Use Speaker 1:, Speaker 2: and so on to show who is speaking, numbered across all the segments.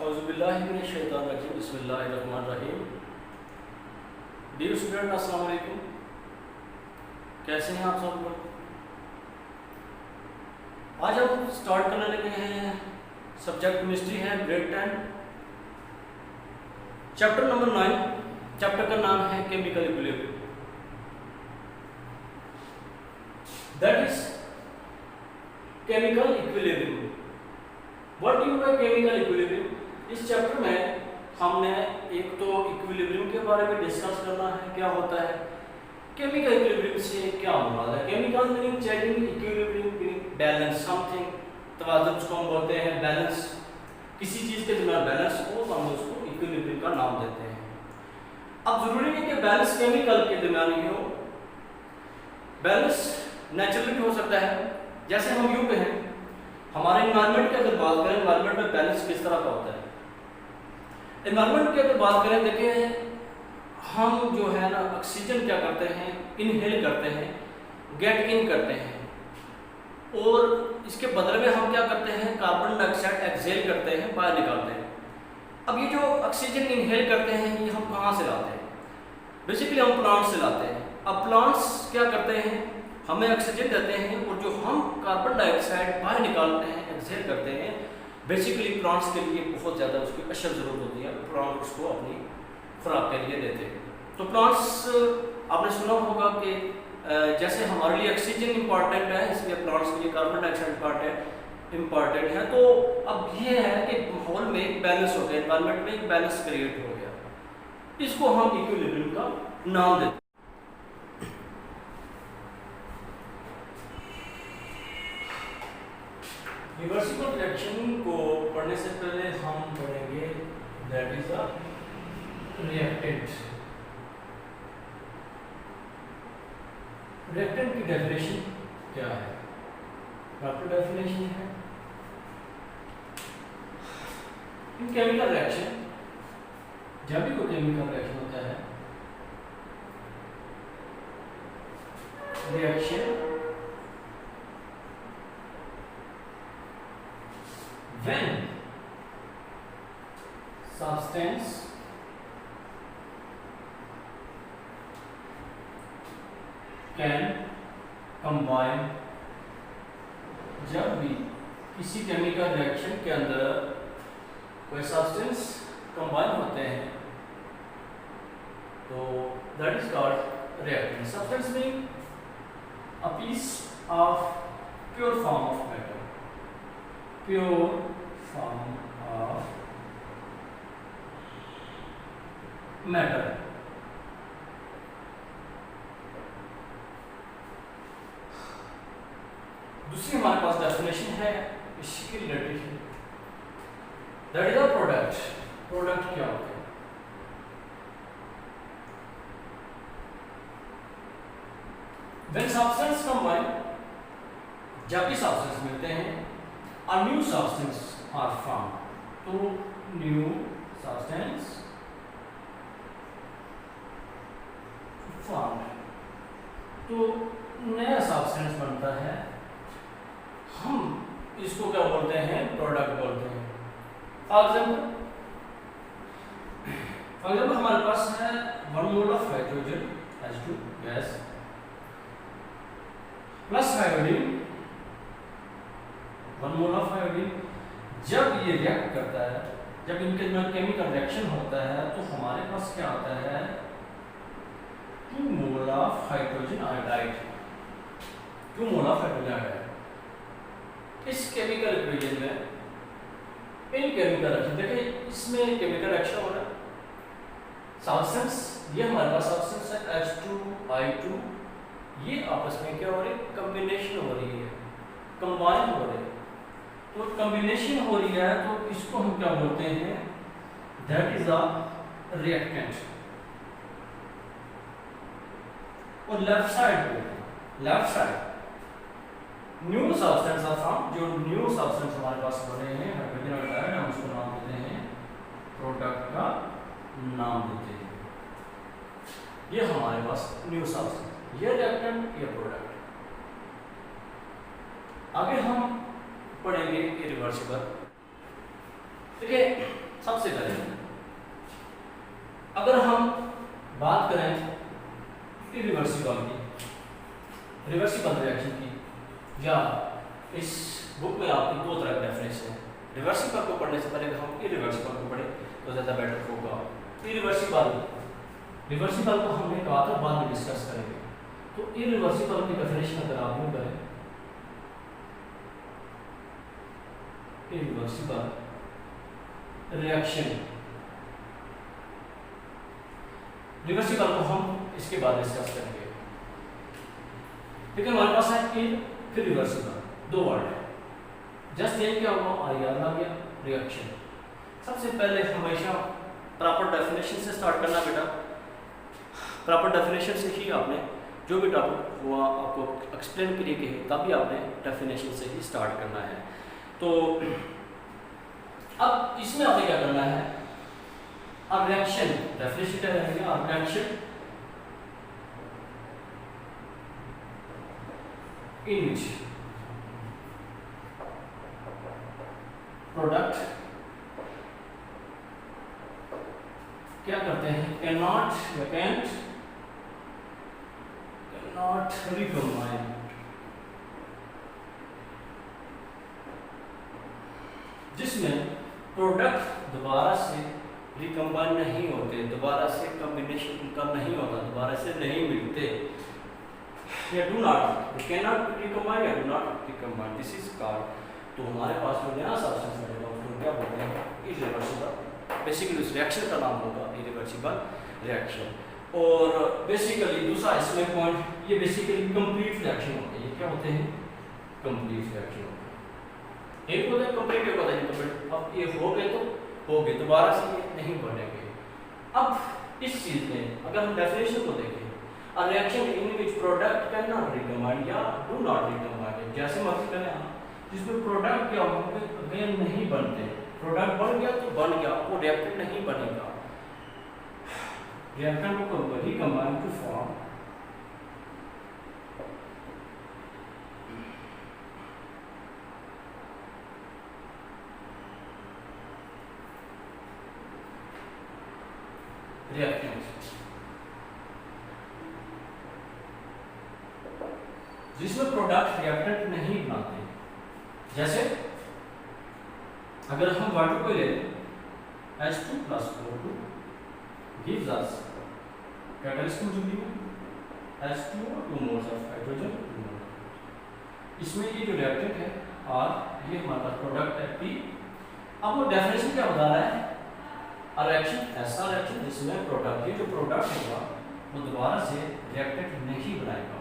Speaker 1: औज़ुबिल्लाहिमिनश्शैतानिर्रजीम बिस्मिल्लाहिर्रहमानिर्रहीम। Dear student, अस्सलाम वालेकुम। कैसे हैं आप सब लोग? आज हम स्टार्ट करने लगे हैं सब्जेक्ट केमिस्ट्री है ग्रेड 10 चैप्टर नंबर 9। चैप्टर का नाम है chemical equilibrium, that is chemical equilibrium. What do by chemical equilibrium? इस चैप्टर में हमने एक तो इक्विलिब्रियम के बारे में डिस्कस करना है, क्या होता है केमिकल इक्विलिब्रियम से क्या मुराद है। Chemical meaning changing, equilibrium meaning balance something, तवाज़ुन जिसको हम बोलते हैं बैलेंस, किसी चीज़ के दरमियान बैलेंस हो तो हम उसको इक्विलिब्रियम का नाम देते हैं। अब जरूरी नहीं कि बैलेंस केमिकल के दरमियान ही हो, बैलेंस नेचुरली भी हो सकता है। जैसे हम यूं कहें हमारे एनवायरनमेंट की अगर बात करें, एनवायरनमेंट में बैलेंस किस तरह का होता है। एनवायरनमेंट की अगर बात करें, देखिए हम जो है ना ऑक्सीजन क्या करते हैं, इनहेल करते हैं, गेट इन करते हैं, और इसके बदले में हम क्या करते हैं कार्बन डाइऑक्साइड एक्सहेल करते हैं, बाहर निकालते हैं। अब ये जो ऑक्सीजन इनहेल करते हैं ये हम कहाँ से लाते हैं? बेसिकली हम प्लांट से लाते हैं। अब प्लांट्स क्या करते हैं, हमें ऑक्सीजन देते हैं, और जो हम कार्बन डाइऑक्साइड बाहर निकालते हैं, एक्सहेल करते हैं, बेसिकली प्लांट्स के लिए बहुत ज़्यादा उसकी अशद ज़रूरत होती है। प्लांट उसको अपनी खुराक के लिए देते हैं। तो प्लांट्स आपने सुना होगा कि जैसे हमारे लिए ऑक्सीजन इम्पॉर्टेंट है, इसलिए प्लांट्स के लिए कार्बन डाइऑक्साइड इम्पॉर्टेंट है। तो अब ये है कि माहौल में एक बैलेंस हो गया, एनवायरनमेंट में एक बैलेंस क्रिएट हो गया, इसको हम इक्विलिब्रियम का नाम देते हैं। रिवर्सिबल रिएक्शन को पढ़ने से पहले हम पढ़ेंगे that is a reactant. Reactant की डेफिनेशन क्या है? प्रॉपर डेफिनेशन है इन केमिकल रिएक्शन, जब भी कोई केमिकल रिएक्शन होता है, reaction when substance can combine, जब भी किसी केमिकल रिएक्शन के अंदर कोई सब्सटेंस कंबाइन होते हैं तो that is called reactant. Substance mean a piece of pure form of matter, pure form of matter। दूसरी हमारे पास डेफिनेशन है इसकी related, that is a product. Product क्या होता है? व्हेन सब्सटेंस कंबाइन, जब भी सब्सटेंस मिलते हैं, a new substance are formed, तो new substance formed, तो नया सब्सटेंस बनता है, हम इसको क्या बोलते हैं? प्रोडक्ट बोलते हैं। फॉर एग्जाम्पल हमारे पास है 1 mole of hydrogen H2 gas plus iodine, 1 mole of iodine. जब ये रिएक्ट करता है, जब इनके में केमिकल रिएक्शन होता है, तो हमारे पास क्या आता है 2 mole of hydrogen iodide, 2 mole of hydrogen iodide. इस केमिकल इक्वेशन में इन केमिकल रिएक्शन, देखिए इसमें केमिकल रिएक्शन हो रहा है, सब्सटेंस ये हमारे पास सब्सटेंस है H2I2, ये आपस में क्या हो रही है? कॉम्बिनेशन हो रही है, कंबाइन हो रही है। तो कॉम्बिनेशन हो रही है तो इसको हम क्या बोलते हैं? That is a reactant. और left side new substance of form, जो न्यू सब्सटेंस हमारे पास बने हैं हाइड्रोजन आयोडाइड, हम उसको नाम देते हैं प्रोडक्ट का नाम देते हैं। ये हमारे पास न्यू सब्सटेंस, ये रिएक्टेंट, ये प्रोडक्ट। आगे हम पढ़ेंगे इरिवर्सिबल। देखिए सबसे पहले अगर हम बात करें इरिवर्सिबल की, रिवर्सिबल रिएक्शन की, या इस बुक में आपकी दो तरह की डेफिनेशन है। रिवर्सिबल को पढ़ने से पहले हम इरिवर्सिबल को पढ़े तो ज़्यादा बेटर होगा। इरिवर्सिबल, रिवर्सिबल को हमने कहा था बाद में डिस्कस करेंगे। तो इरिवर्सिबल की डेफिनेशन अगर आप यूँ करें, इरिवर्सिबल रिएक्शन, रिवर्सिबल को हम इसके बाद डिस्कस करेंगे। लेकिन हमारे पास है इन फिर रिवर्सिबल, दो वर्ड है। जस्ट चेंज क्या हुआ, आई आर आ गया, रिएक्शन। सबसे पहले हमेशा प्रॉपर डेफिनेशन से स्टार्ट करना बेटा। प्रॉपर डेफिनेशन से ही आपने जो भी टॉपिक हुआ आपको एक्सप्लेन के लिए कहे, तभी आपने डेफिनेशन से ही स्टार्ट करना है। तो अब इसमें आपने क्या करना है, अब रिएक्शन डेफिनेशन क्या रहेगी, अब रिएक्शन इन विच प्रोडक्ट क्या करते हैं, कैन नॉट रिकम्बाइन, जिसमें प्रोडक्ट दोबारा से रिकम्बाइन नहीं होते, दोबारा से कॉम्बिनेशन उनका नहीं होता, दोबारा से नहीं मिलते, या do not, can not recombine या do not recombine, this is called. तो हमारे पास जो नया सब्सटेंस बनेगा उसको क्या बोलते हैं, इरिवर्सिबल। बेसिकली उस रिएक्शन का नाम होगा इरिवर्सिबल रिएक्शन। और बेसिकली दूसरा इसमें पॉइंट, ये बेसिकली कंप्लीट रिएक्शन होते हैं। ये क्या होते हैं, कंप्लीट रिएक्शन होते हैं। एक होता है कंप्लीट, एक होता है इनकम्प्लीट। अब ये हो गए तो हो गए, दोबारा से ये नहीं बनेंगे। अब इस चीज में अगर हम डेफिनेशन को देखें, a reaction in which product can not recombine या डू नॉट रिकम्बाइन, जैसे मर्जी करें आप, जिसमें प्रोडक्ट क्या होंगे अगेन नहीं बनते, प्रोडक्ट बन गया तो बन गया, वो रिएक्टेंट नहीं बनेगा, रिएक्टेंट को रिकम्बाइन टू फॉर्म रिएक्टेंट, जिसमें प्रोडक्ट रिएक्टेंट नहीं बनाते। जैसे अगर हम वाटर को ले H2+O2 gives us कैटलिस्ट मौजूद है H2 और 2 मोल्स ऑफ हाइड्रोजन। इसमें ये जो रिएक्टेंट है R, ये हमारा प्रोडक्ट है P। अब वो डेफिनेशन क्या बता रहा है, अ रिएक्शन ऐसा रिएक्शन जिसमें प्रोडक्ट, ये जो प्रोडक्ट होगा वो दोबारा से रिएक्टेंट नहीं बनाएगा,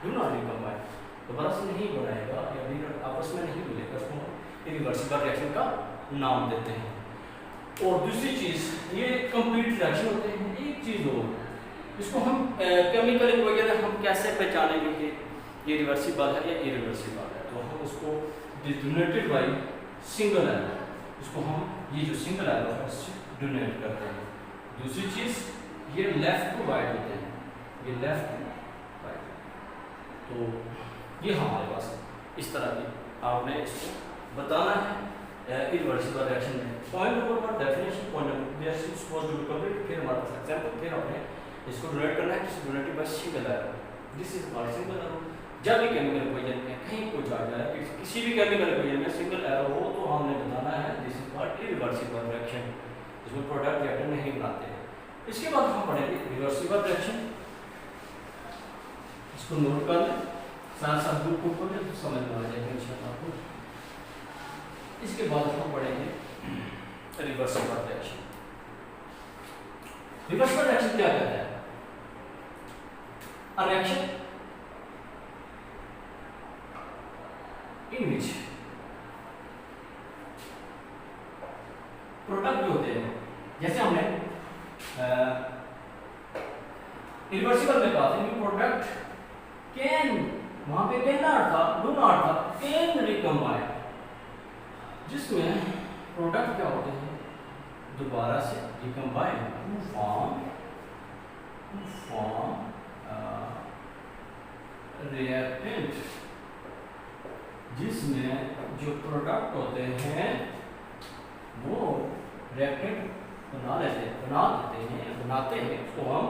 Speaker 1: डू नॉट रिकम्बाइन, दोबारा से नहीं बनाएगा या भी आपस में नहीं मिलेगा, उसको इरिवर्सिबल रिएक्शन का नाम देते हैं। और दूसरी चीज, ये कंप्लीट रिएक्शन होते हैं। एक चीज और, इसको हम केमिकल वगैरह हम कैसे पहचानेंगे कि ये रिवर्सिबल है या इरिवर्सिबल है, तो हम उसको डिनोटेड बाय सिंगल एरो, इसको हम ये जो सिंगल एरो है इससे डिनोट करते हैं। दूसरी चीज, ये लेफ्ट टू राइट होते हैं, ये लेफ्ट टू राइट, तो ये हमारे पास इस तरह की आपने इसको बताना है इरिवर्सिबल रिएक्शन में। Point number 1 definition, point number this is suppose to be complete, फिर हमारे पास एग्जांपल, फिर हमने इसको डोनेट करना है, किसी donated by single arrow, this is called single arrow. जब भी केमिकल इक्वेशन में कहीं कुछ आ जाए, किसी भी केमिकल इक्वेशन में सिंगल एरो हो, तो हमने बताना है this is called irreversible reaction, जिसमें प्रोडक्ट रिएक्टेंट नहीं बनाते हैं। इसके बाद हम पढ़ेंगे रिवर्सिबल रिएक्शन, इसको नोट कर लें, साथ साथ बुक को पढ़ें तो समझ में आ जाएगा इंशाल्लाह आपको। इसके बाद हम पढ़ेंगे रिवर्सिबल रिएक्शन। रिवर्सिबल रिएक्शन क्या कहता है, a reaction in which product जो होते हैं, जैसे हमने रिवर्सिबल में कहा था कि प्रोडक्ट कैन, वहां पे कैन नॉट था, डू नॉट था, कैन रिकम्बाइन, जिसमें प्रोडक्ट क्या होते हैं दोबारा से रिकम्बाइन टू फॉर्म रिएक्टेंट, जिसमें जो प्रोडक्ट होते हैं वो रिएक्टेंट बनाते हैं उसको हम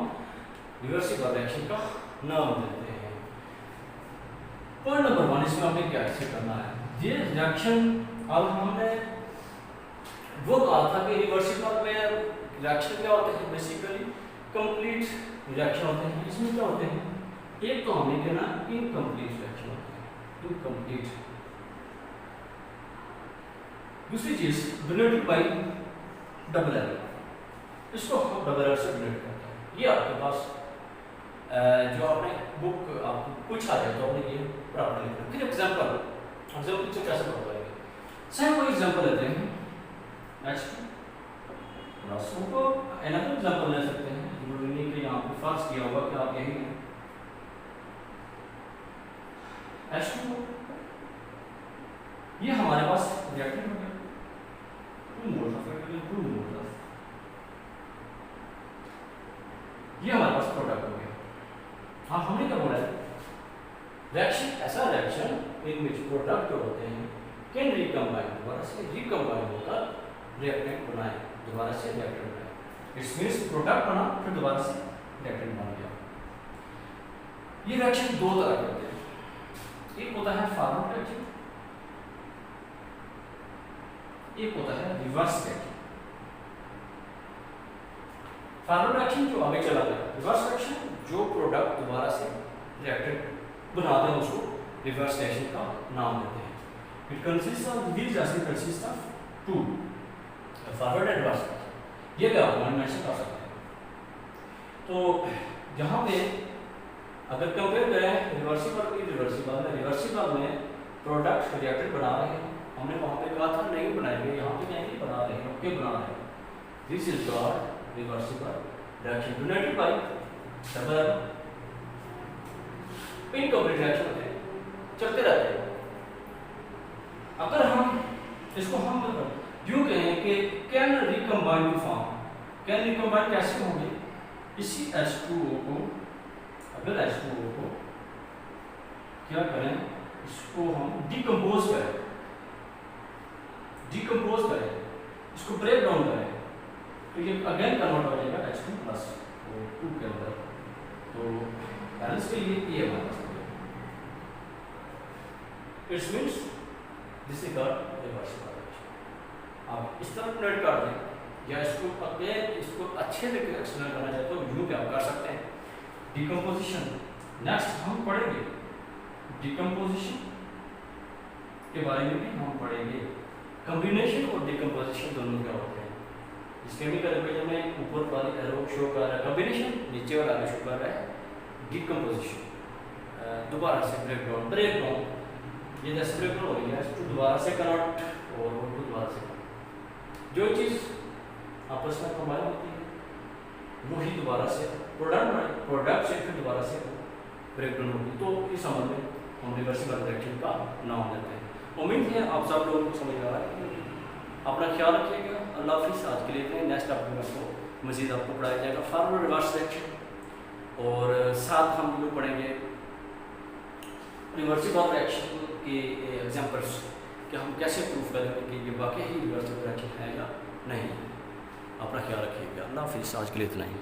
Speaker 1: रिवर्सिबल रिएक्शन का नाम देते हैं। पॉइंट नंबर 1, इसमें हमें क्या करना है, ये रिएक्शन अब हमने वो कहा था कि रिवर्सिबल में रिएक्शन क्या होते हैं, बेसिकली कंप्लीट रिएक्शन होते हैं। इसमें क्या होते हैं, एक तो हमें कहना इनकम्प्लीट रिएक्शन होते हैं, इनकम्प्लीट। दूसरी चीज डोनेटेड बाय डबल एरर, इसको हम डबल एरर से डोनेट करते हैं। ये आपके पास जो आपने बुक आपको पूछा है तो आपने ये प्रॉपर लिखना। फिर एग्जांपल से कैसे पता करेंगे, सेम कोई एग्जांपल लेते हैं H2 प्लस को अनदर एग्जांपल ले सकते हैं। यूनिक के यहाँ पे फर्स्ट किया होगा कि आप यही है H2, ये हमारे पास रिएक्टेंट हो गया 2 moles of hydrogen, 2 moles of, ये हमारे पास प्रोडक्ट हो गया। हाँ, हमने क्या बोला है, रिएक्शन ऐसा रिएक्शन इन विच प्रोडक्ट जो होते हैं कैन रिकम्बाइन, दोबारा से रिकम्बाइन होकर रिएक्टेंट बनाए, दोबारा से रिएक्टेंट बनाए। इट्स मींस प्रोडक्ट बना फिर दोबारा से रिएक्टेंट बन गया। ये रिएक्शन दो तरह के होते हैं, एक होता है फॉरवर्ड रिएक्शन, एक होता है रिवर्स रिएक्शन। फॉरवर्ड रिएक्शन जो आगे चला गया, रिवर्स रिएक्शन जो प्रोडक्ट दोबारा से रिएक्टेंट बनाते हैं उसको रिवर्स रिएक्शन का नाम देते हैं। It consist of these acid consist of 2 forward and reverse. ये क्या आप मेंशन कर सकते हैं। तो यहाँ पे अगर कंपेयर करें रिवर्सिबल की रिवर्सिबल में, रिवर्सिबल में प्रोडक्ट रिएक्टेंट बना रहे हैं, हमने वहाँ पे कहा था नहीं बनाएंगे, यहाँ पे नहीं बना रहे हैं, ओके बना रहे हैं। This is called reversible reaction donated bye double error. Incomplete reaction होते हैं, चलते रहते हैं। अगर हम इसको हम यूं कहें कि can recombine to form, can recombine कैसे होंगे, इसी H2O को, अगर H2O को क्या करें, इसको हम डिकम्पोज करें, इसको ब्रेक डाउन करें तो ये अगेन कन्वर्ट हो जाएगा H2 प्लस 2 के अंदर। तो बैलेंस के लिए ये हमारे पास it's means this is called reversible reaction. आप इस तरह नोट कर दें, या इसको अच्छे तरीके से एक्सप्लेन करना चाहते हो यूं क्या कर सकते हैं, डिकम्पोजिशन। नेक्स्ट हम पढ़ेंगे डिकम्पोजिशन के बारे में भी हम पढ़ेंगे। कॉम्बिनेशन और डिकम्पोजिशन दोनों क्या होते हैं। इस केमिकल इक्वेशन में ऊपर वाली एरो शो कर रहा है कॉम्बिनेशन, नीचे वाला एरो शो कर रहा है डिकम्पोजिशन। दोबारा से ब्रेकडाउन, ये जैसे ब्रेकडाउन हो रही है तो दोबारा से कन्वर्ट और दोबारा से जो चीज़ आपस में कंबाइन होती है वही दोबारा से प्रोडक्ट से फिर दोबारा से ब्रेकडाउन होगी। तो इस संबंध में हम रिवर्सिबल रिएक्शन का नाम देते हैं। उम्मीद है आप सब लोगों को समझ आ रहा है। अपना ख्याल रखिएगा। अल्लाह हाफिज़। आज के लिए इतने। नेक्स्ट टॉपिक में आपको मज़ीद आपको पढ़ाया जाएगा फॉरवर्ड रिवर्स रिएक्शन, और साथ हम लोग पढ़ेंगे रिवर्सिबल रिएक्शन के एग्जांपल्स कि हम कैसे प्रूफ करेंगे कि ये वाकई ही रिवर्सिबल रिएक्शन है या नहीं। अपना ख्याल रखिएगा। अल्लाह हाफिज़। आज के लिए इतना ही।